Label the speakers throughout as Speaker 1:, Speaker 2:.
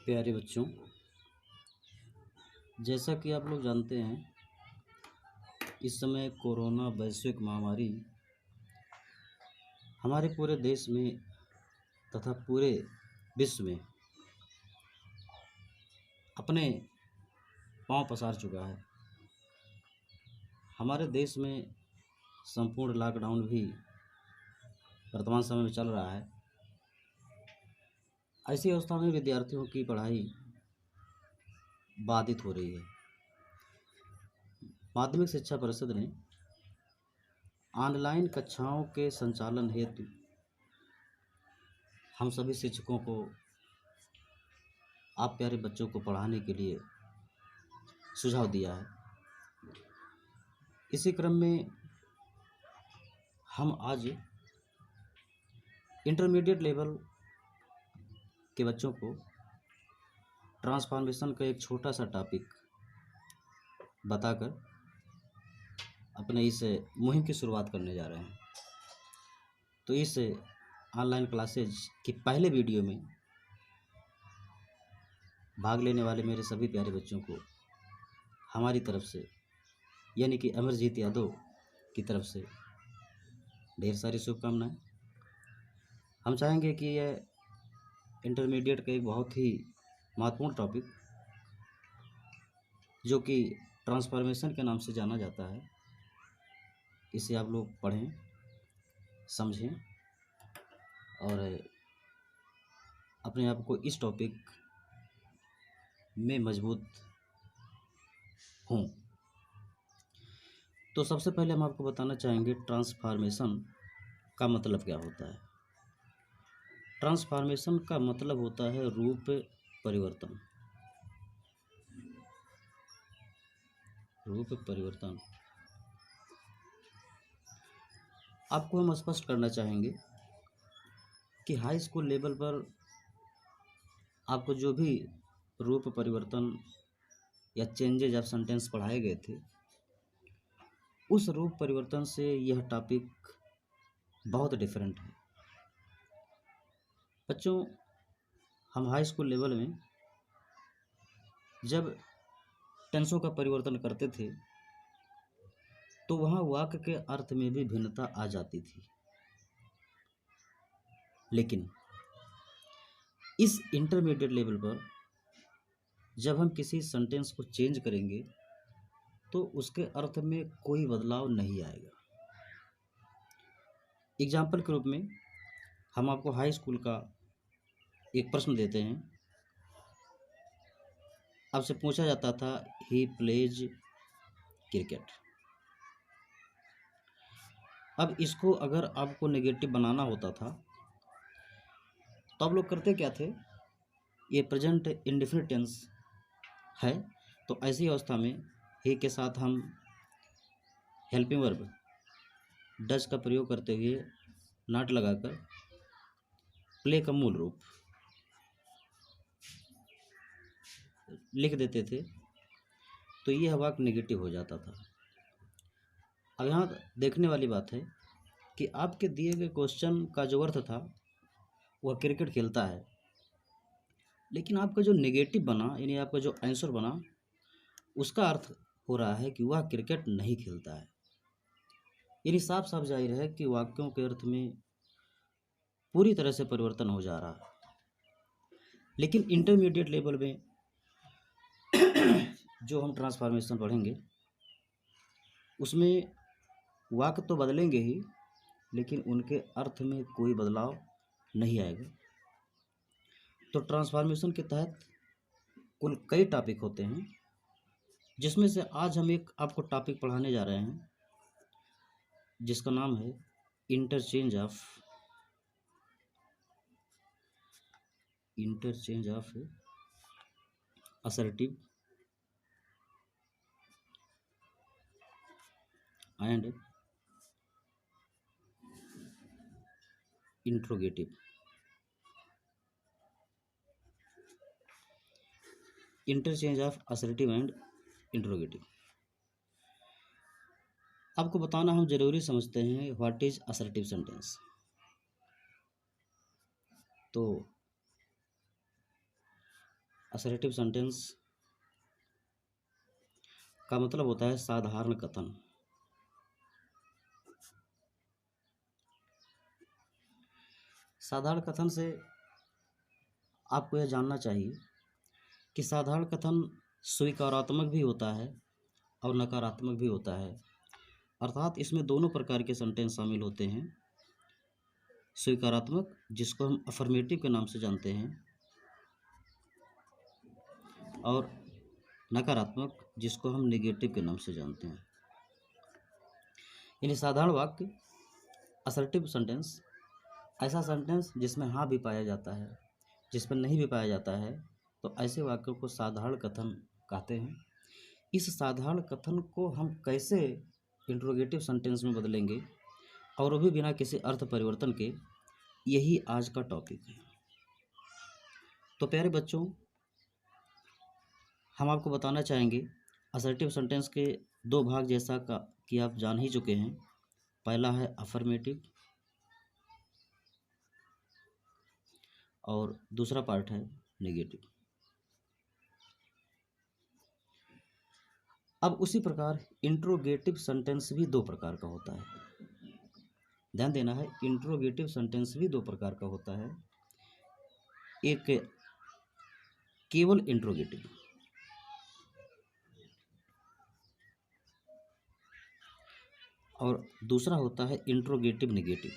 Speaker 1: प्यारे बच्चों, जैसा कि आप लोग जानते हैं, इस समय कोरोना वैश्विक महामारी हमारे पूरे देश में तथा पूरे विश्व में अपने पांव पसार चुका है। हमारे देश में संपूर्ण लॉकडाउन भी वर्तमान समय में चल रहा है। ऐसी अवस्था में विद्यार्थियों की पढ़ाई बाधित हो रही है। माध्यमिक शिक्षा परिषद ने ऑनलाइन कक्षाओं के संचालन हेतु हम सभी शिक्षकों को, आप प्यारे बच्चों को पढ़ाने के लिए सुझाव दिया है। इसी क्रम में हम आज इंटरमीडिएट लेवल के बच्चों को ट्रांसफॉर्मेशन का एक छोटा सा टॉपिक बताकर अपने इस मुहिम की शुरुआत करने जा रहे हैं। तो इस ऑनलाइन क्लासेज के पहले वीडियो में भाग लेने वाले मेरे सभी प्यारे बच्चों को हमारी तरफ से, यानी कि अमरजीत यादव की तरफ से ढेर सारी शुभकामनाएं। हम चाहेंगे कि यह इंटरमीडिएट का एक बहुत ही महत्वपूर्ण टॉपिक, जो कि ट्रांसफॉर्मेशन के नाम से जाना जाता है, इसे आप लोग पढ़ें, समझें और अपने आप को इस टॉपिक में मजबूत हों। तो सबसे पहले हम आपको बताना चाहेंगे ट्रांसफॉर्मेशन का मतलब क्या होता है। ट्रांसफॉर्मेशन का मतलब होता है रूप परिवर्तन। रूप परिवर्तन आपको हम स्पष्ट करना चाहेंगे कि हाई स्कूल लेवल पर आपको जो भी रूप परिवर्तन या चेंजेज ऑफ सेंटेंस पढ़ाए गए थे, उस रूप परिवर्तन से यह टॉपिक बहुत डिफरेंट है। बच्चों, हम हाई स्कूल लेवल में जब टेंसों का परिवर्तन करते थे तो वहाँ वाक्य के अर्थ में भी भिन्नता आ जाती थी, लेकिन इस इंटरमीडिएट लेवल पर जब हम किसी सेंटेंस को चेंज करेंगे तो उसके अर्थ में कोई बदलाव नहीं आएगा। एग्जाम्पल के रूप में हम आपको हाई स्कूल का एक प्रश्न देते हैं। आपसे पूछा जाता था, ही प्लेज क्रिकेट। अब इसको अगर आपको नेगेटिव बनाना होता था तो आप लोग करते क्या थे, ये प्रेजेंट इंडेफिनिट टेंस है, तो ऐसी अवस्था में ही के साथ हम हेल्पिंग वर्ब डज का प्रयोग करते हुए नॉट लगाकर प्ले का मूल रूप लिख देते थे, तो यह वाक्य नेगेटिव हो जाता था। अब यहाँ देखने वाली बात है कि आपके दिए गए क्वेश्चन का जो अर्थ था वह क्रिकेट खेलता है, लेकिन आपका जो नेगेटिव बना, यानी आपका जो आंसर बना, उसका अर्थ हो रहा है कि वह क्रिकेट नहीं खेलता है। यानी साफ साफ जाहिर है कि वाक्यों के अर्थ में पूरी तरह से परिवर्तन हो जा रहा है। लेकिन इंटरमीडिएट लेवल में जो हम ट्रांसफॉर्मेशन पढ़ेंगे उसमें वाक्य तो बदलेंगे ही, लेकिन उनके अर्थ में कोई बदलाव नहीं आएगा। तो ट्रांसफॉर्मेशन के तहत कुल कई टॉपिक होते हैं, जिसमें से आज हम एक आपको टॉपिक पढ़ाने जा रहे हैं जिसका नाम है interchange of assertive and interrogative. Interchange of assertive and interrogative आपको बताना हम जरूरी समझते हैं। What is assertive sentence? तो असर्टिव सेंटेंस का मतलब होता है साधारण कथन। साधारण कथन से आपको यह जानना चाहिए कि साधारण कथन स्वीकारात्मक भी होता है और नकारात्मक भी होता है, अर्थात इसमें दोनों प्रकार के सेंटेंस शामिल होते हैं। स्वीकारात्मक, जिसको हम अफर्मेटिव के नाम से जानते हैं, और नकारात्मक, जिसको हम नेगेटिव के नाम से जानते हैं। यानी साधारण वाक्य, असर्टिव सेंटेंस, ऐसा सेंटेंस जिसमें हाँ भी पाया जाता है, जिसमें नहीं भी पाया जाता है, तो ऐसे वाक्यों को साधारण कथन कहते हैं। इस साधारण कथन को हम कैसे इंट्रोगेटिव सेंटेंस में बदलेंगे, और वो भी बिना किसी अर्थ परिवर्तन के, यही आज का टॉपिक है। तो प्यारे बच्चों, हम आपको बताना चाहेंगे असर्टिव सेंटेंस के दो भाग, जैसा कि आप जान ही चुके हैं। पहला है अफर्मेटिव और दूसरा पार्ट है नेगेटिव। अब उसी प्रकार इंट्रोगेटिव सेंटेंस भी दो प्रकार का होता है। ध्यान देना है, इंट्रोगेटिव सेंटेंस भी दो प्रकार का होता है। एक केवल इंट्रोगेटिव और दूसरा होता है इंट्रोगेटिव नेगेटिव।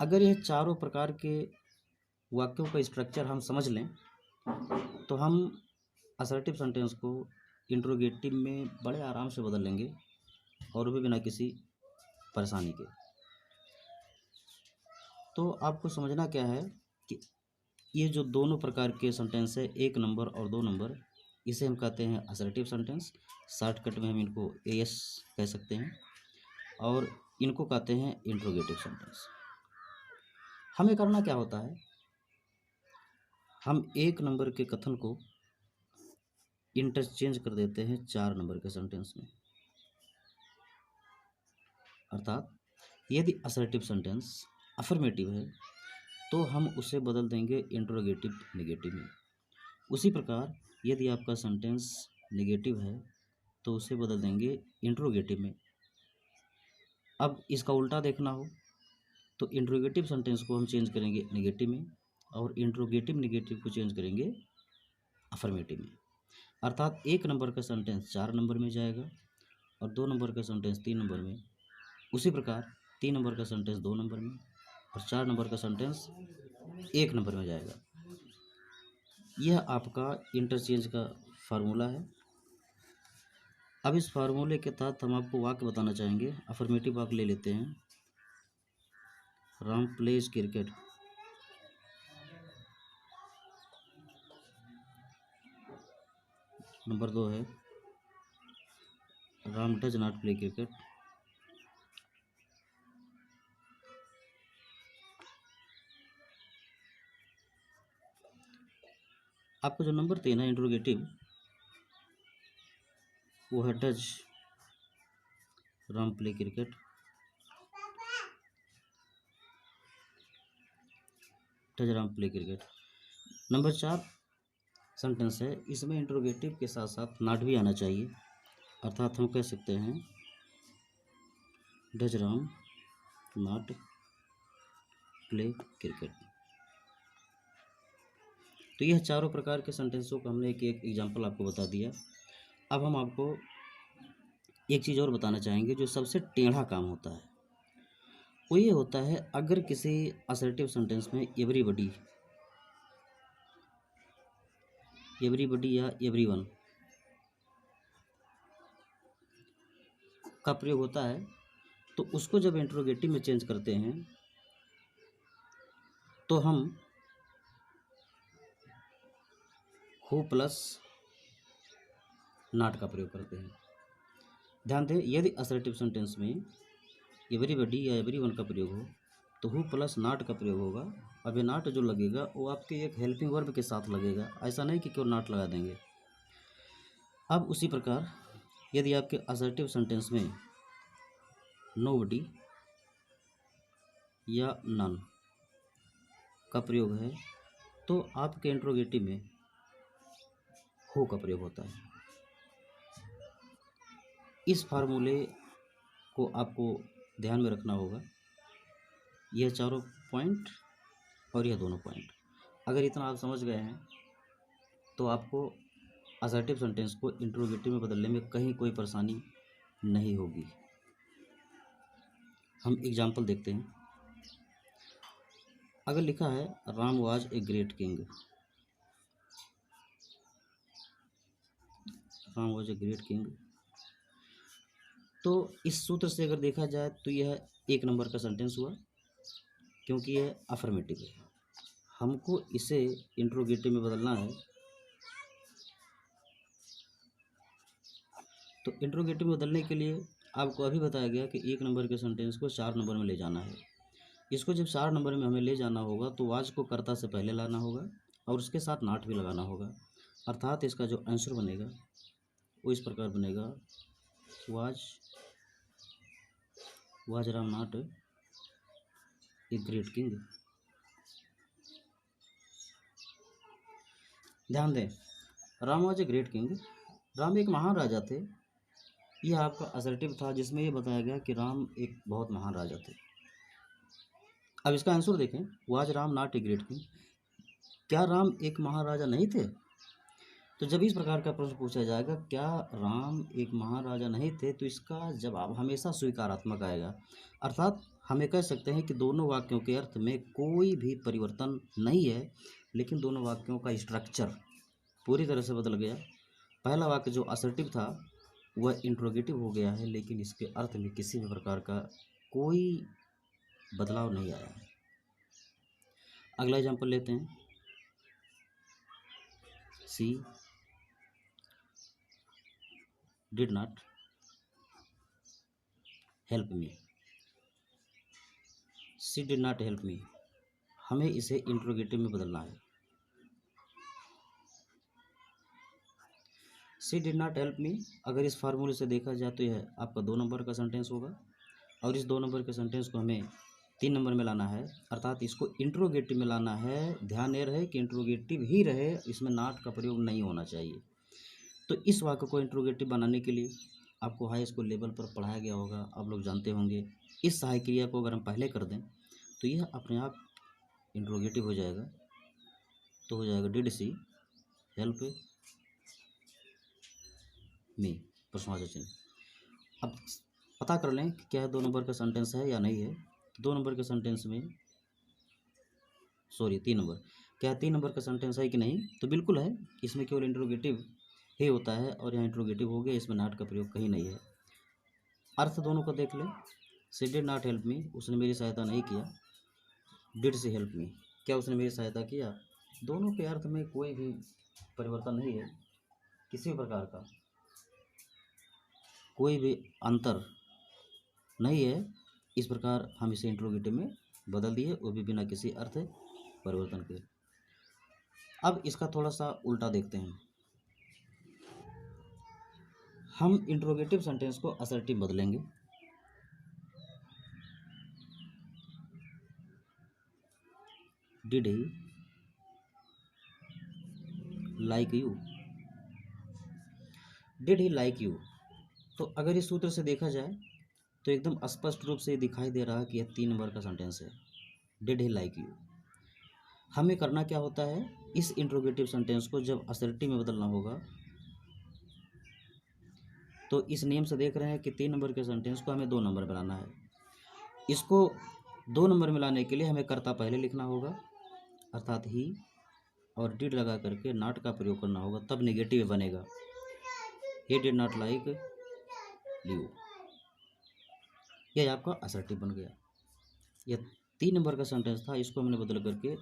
Speaker 1: अगर यह चारों प्रकार के वाक्यों का स्ट्रक्चर हम समझ लें, तो हम असर्टिव सेंटेंस को इंट्रोगेटिव में बड़े आराम से बदल लेंगे, और भी बिना किसी परेशानी के। तो आपको समझना क्या है कि ये जो दोनों प्रकार के सेंटेंस है, 1 नंबर और 2 नंबर, इसे हम कहते हैं असर्टिव सेंटेंस। शॉर्टकट में हम इनको AS कह सकते हैं, और इनको कहते हैं इंट्रोगेटिव सेंटेंस। हमें करना क्या होता है, हम 1 नंबर के कथन को इंटरचेंज कर देते हैं 4 नंबर के सेंटेंस में। अर्थात यदि असर्टिव सेंटेंस अफर्मेटिव है, तो हम उसे बदल देंगे इंट्रोगेटिव नेगेटिव में। उसी प्रकार यदि आपका सेंटेंस नेगेटिव है, तो उसे बदल देंगे इंट्रोगेटिव में। अब इसका उल्टा देखना हो, तो इंट्रोगेटिव सेंटेंस को हम चेंज करेंगे नेगेटिव में, और इंट्रोगेटिव नेगेटिव को चेंज करेंगे अफर्मेटिव में। अर्थात 1 नंबर का सेंटेंस 4 नंबर में जाएगा, और 2 नंबर का सेंटेंस 3 नंबर में। उसी प्रकार 3 नंबर का सेंटेंस 2 नंबर में, और 4 नंबर का सेंटेंस 1 नंबर में जाएगा। यह आपका इंटरचेंज का फार्मूला है। अब इस फार्मूले के तहत हम आपको वाक्य बताना चाहेंगे। अफर्मेटिव वाक्य ले लेते हैं। Ram pledge cricket. नंबर 2 है Ram does not play cricket. आपका जो नंबर 3 है इंट्रोगेटिव, वो है does Ram play cricket. Does Ram play cricket. Number 4 sentence है, इसमें इंट्रोगेटिव के साथ साथ नॉट भी आना चाहिए। अर्थात हम कह सकते हैं does Ram not play cricket. तो यह चारों प्रकार के सेंटेंसों का हमने एक एक एग्जाम्पल आपको बता दिया। अब हम आपको एक चीज़ और बताना चाहेंगे, जो सबसे टेढ़ा काम होता है, वो ये होता है अगर किसी असर्टिव सेंटेंस में एवरीबॉडी या एवरीवन का प्रयोग होता है, तो उसको जब इंट्रोगेटिव में चेंज करते हैं, तो हम हु प्लस नॉट का प्रयोग करते हैं। ध्यान दें, यदि असर्टिव सेंटेंस में एवरीबॉडी या एवरीवन का प्रयोग हो, तो हु प्लस नॉट का प्रयोग होगा। अब ये नॉट जो लगेगा वो आपके एक हेल्पिंग वर्ब के साथ लगेगा, ऐसा नहीं कि क्यों नॉट लगा देंगे। अब उसी प्रकार यदि आपके असर्टिव सेंटेंस में नोबडी या नन का प्रयोग है, तो आपके इंट्रोगेटिव में हो का प्रयोग होता है। इस फार्मूले को आपको ध्यान में रखना होगा, यह चारों पॉइंट और यह दोनों पॉइंट। अगर इतना आप समझ गए हैं तो आपको असर्टिव सेंटेंस को इंट्रोगेटिव में बदलने में कहीं कोई परेशानी नहीं होगी। हम एग्जाम्पल देखते हैं। अगर लिखा है Ram was a great king, Ram was a great king, तो इस सूत्र से अगर देखा जाए तो यह 1 नंबर का सेंटेंस हुआ, क्योंकि यह अफर्मेटिव है। हमको इसे इंट्रोगेटिव में बदलना है, तो इंट्रोगेटिव में बदलने के लिए आपको अभी बताया गया कि 1 नंबर के सेंटेंस को 4 नंबर में ले जाना है। इसको जब 4 नंबर में हमें ले जाना होगा तो वाज को कर्ता से पहले लाना होगा और उसके साथ नाट भी लगाना होगा। अर्थात इसका जो आंसर बनेगा वो इस प्रकार बनेगा, was Ram not a great king. ध्यान दें, Ram was a great king, Ram एक महान राजा थे। यह आपका असर्टिव था जिसमें ये बताया गया कि राम एक बहुत महान राजा थे। अब इसका आंसर देखें, was Ram not a great king, क्या राम एक महान राजा नहीं थे? तो जब इस प्रकार का प्रश्न पूछा जाएगा क्या राम एक महान राजा नहीं थे, तो इसका जवाब हमेशा स्वीकारात्मक आएगा। अर्थात हमें कह सकते हैं कि दोनों वाक्यों के अर्थ में कोई भी परिवर्तन नहीं है, लेकिन दोनों वाक्यों का स्ट्रक्चर पूरी तरह से बदल गया। पहला वाक्य जो असर्टिव था वह इंट्रोगेटिव हो गया है, लेकिन इसके अर्थ में किसी भी प्रकार का कोई बदलाव नहीं आया है। अगला एग्जाम्पल लेते हैं। She did not help me, she did not help me, हमें इसे इंट्रोगेटिव में बदलना है। She did not help me, अगर इस फार्मूले से देखा जाए तो यह आपका 2 नंबर का सेंटेंस होगा और इस 2 नंबर के सेंटेंस को हमें 3 नंबर में लाना है, अर्थात इसको इंट्रोगेटिव में लाना है। ध्यान ये रहे कि इंट्रोगेटिव ही रहे, इसमें नॉट का प्रयोग नहीं होना चाहिए। तो इस वाक्य को इंट्रोगेटिव बनाने के लिए आपको हाई स्कूल लेवल पर पढ़ाया गया होगा, आप लोग जानते होंगे। इस सहायक क्रिया को अगर हम पहले कर दें तो यह अपने आप इंट्रोगेटिव हो जाएगा। तो हो जाएगा डिड सी हेल्प मी, प्रश्नवाचक चिन्ह। अब पता कर लें कि क्या 2 नंबर का सेंटेंस है या नहीं है। 2 नंबर के सेंटेंस में 3 नंबर, क्या 3 नंबर का सेंटेंस है कि नहीं? तो बिल्कुल है, इसमें केवल इंट्रोगेटिव ही होता है और यहाँ इंट्रोगेटिव हो गया, इसमें नॉट का प्रयोग कहीं नहीं है। अर्थ दोनों को देख लें। सी डिड नॉट हेल्प मी, उसने मेरी सहायता नहीं किया। डिड सी हेल्प मी, क्या उसने मेरी सहायता किया? दोनों के अर्थ में कोई भी परिवर्तन नहीं है, किसी भी प्रकार का कोई भी अंतर नहीं है। इस प्रकार हम इसे इंट्रोगेटिव में बदल दिए, वो भी बिना किसी अर्थ परिवर्तन के। अब इसका थोड़ा सा उल्टा देखते हैं। हम इंट्रोगेटिव सेंटेंस को असर्टिव बदलेंगे। Did he like you, did he like you, तो अगर इस सूत्र से देखा जाए तो एकदम स्पष्ट रूप से दिखाई दे रहा है कि यह 3 नंबर का सेंटेंस है, डिड ही लाइक यू। हमें करना क्या होता है, इस इंट्रोगेटिव सेंटेंस को जब असर्टिव में बदलना होगा तो इस नियम से देख रहे हैं कि 3 नंबर के सेंटेंस को हमें 2 नंबर में लाना है। इसको 2 नंबर में लाने के लिए हमें कर्ता पहले लिखना होगा, अर्थात ही, और डिड लगा करके नॉट का प्रयोग करना होगा, तब नेगेटिव बनेगा। He did not like you, यह आपका असर्टिव बन गया। यह 3 नंबर का सेंटेंस था, इसको हमने बदल करके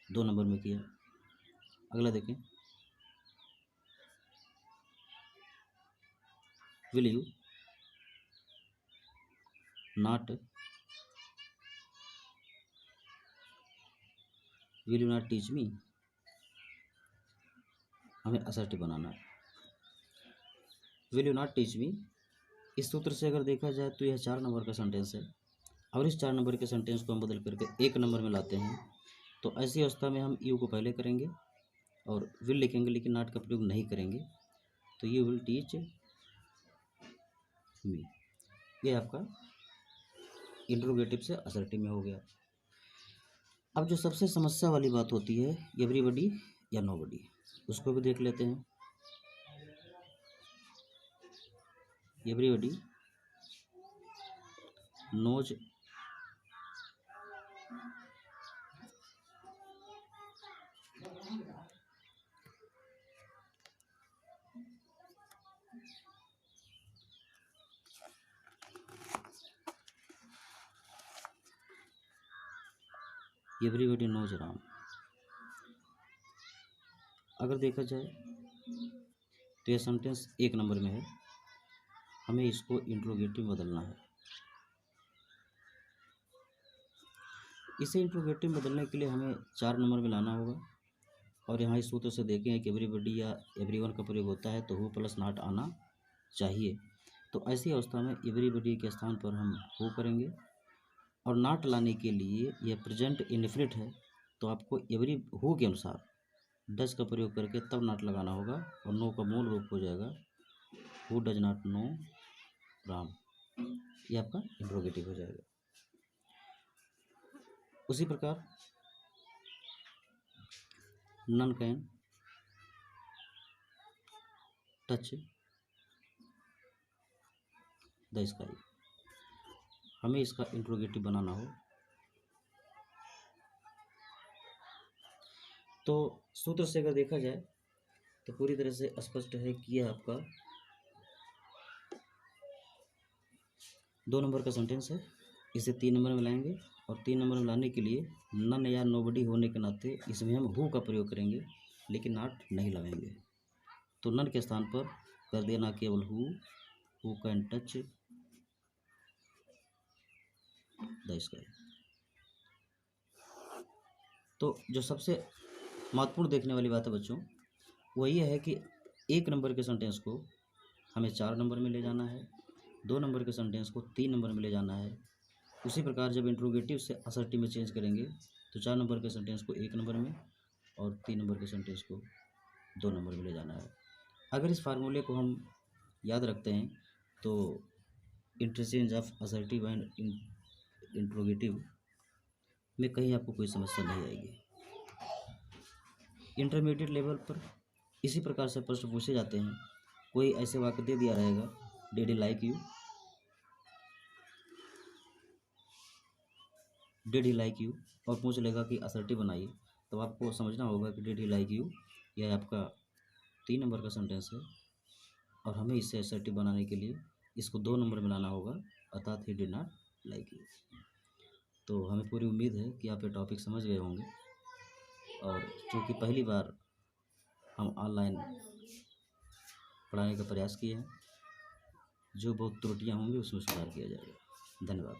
Speaker 1: 2 नंबर में किया। अगला देखें, will you not teach me, हमें असर्टिव बनाना है। Will you not teach me, इस सूत्र से अगर देखा जाए तो यह 4 नंबर का सेंटेंस है। और इस 4 नंबर के सेंटेंस को हम बदल करके 1 नंबर में लाते हैं, तो ऐसी अवस्था में हम यू को पहले करेंगे और विल लिखेंगे, लेकिन नॉट का प्रयोग नहीं करेंगे। तो यू विल टीच मी, ये आपका इंट्रोगेटिव से असर्टिव में हो गया। अब जो सबसे समस्या वाली बात होती है एवरीबडी या नोबडी, उसको भी देख लेते हैं। Everybody knows everybody knows Ram. अगर देखा जाए तो यह सेंटेंस 1 नंबर में है, हमें इसको इंट्रोगेटिव में बदलना है। इसे इंट्रोगेटिव में बदलने के लिए हमें 4 नंबर में लाना होगा, और यहाँ इस सूत्र से देखें कि एवरीबडी या एवरीवन का प्रयोग होता है तो हु प्लस नॉट आना चाहिए। तो ऐसी अवस्था में एवरीबडी के स्थान पर हम हु करेंगे, और नॉट लाने के लिए यह प्रेजेंट इंडेफिनिट है, तो आपको एवरी हु के अनुसार डज का प्रयोग करके तब नॉट लगाना होगा, और नो का मूल रूप हो जाएगा who does not know Ram, ये आपका इंट्रोगेटिव हो जाएगा। उसी प्रकार none can touch the sky, हमें इसका इंट्रोगेटिव बनाना हो तो सूत्र से अगर देखा जाए तो पूरी तरह से स्पष्ट है कि यह आपका 2 नंबर का सेंटेंस है। इसे 3 नंबर में लाएंगे, और 3 नंबर में लाने के लिए नन या नोबडी होने के नाते इसमें हम हु का प्रयोग करेंगे, लेकिन नॉट नहीं लगाएंगे। तो नन के स्थान पर कर देना केवल who can touch the sky. तो जो सबसे महत्वपूर्ण देखने वाली बात है बच्चों, वो ये है कि 1 नंबर के सेंटेंस को हमें 4 नंबर में ले जाना है, 2 नंबर के सेंटेंस को 3 नंबर में ले जाना है। उसी प्रकार जब इंट्रोगेटिव से असर्टिव में चेंज करेंगे तो 4 नंबर के सेंटेंस को 1 नंबर में और 3 नंबर के सेंटेंस को 2 नंबर में ले जाना है। अगर इस फार्मूले को हम याद रखते हैं तो interchange of assertive and interrogative में कहीं आपको कोई समस्या नहीं आएगी। इंटरमीडिएट लेवल पर इसी प्रकार से प्रश्न पूछे जाते हैं। कोई ऐसे वाक्य दे दिया रहेगा did he like you, did he like you, और पूछ लेगा कि असर्टिव बनाइए, तो आपको समझना होगा कि डिड ही लाइक यू यह आपका 3 नंबर का सेंटेंस है, और हमें इसे असर्टिव बनाने के लिए इसको 2 नंबर में लाना होगा, अर्थात he did not like you. तो हमें पूरी उम्मीद है कि आप ये टॉपिक समझ गए होंगे, और चूँकि पहली बार हम ऑनलाइन पढ़ाने का प्रयास किए हैं, जो बहुत त्रुटियां होंगी उसमें सुधार किया जाएगा। धन्यवाद।